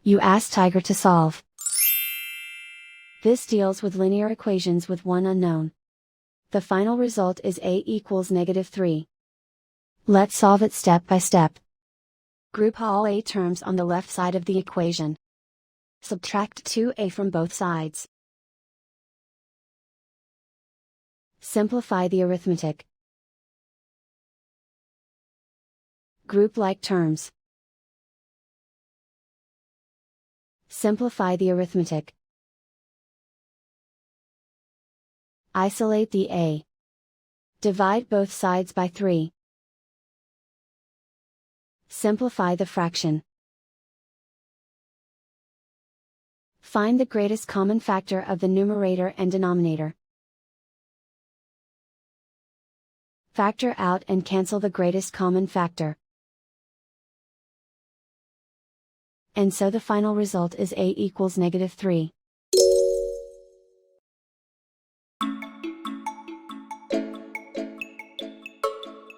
You ask Tiger to solve. This deals with linear equations with one unknown. The final result is a equals -3. Let's solve it step by step. Group all a terms on the left side of the equation. Subtract 2a from both sides. Simplify the arithmetic. Group like terms. Simplify the arithmetic. Isolate the a. Divide both sides by 3. Simplify the fraction. Find the greatest common factor of the numerator and denominator. Factor out and cancel the greatest common factor. And so the final result is a equals -3.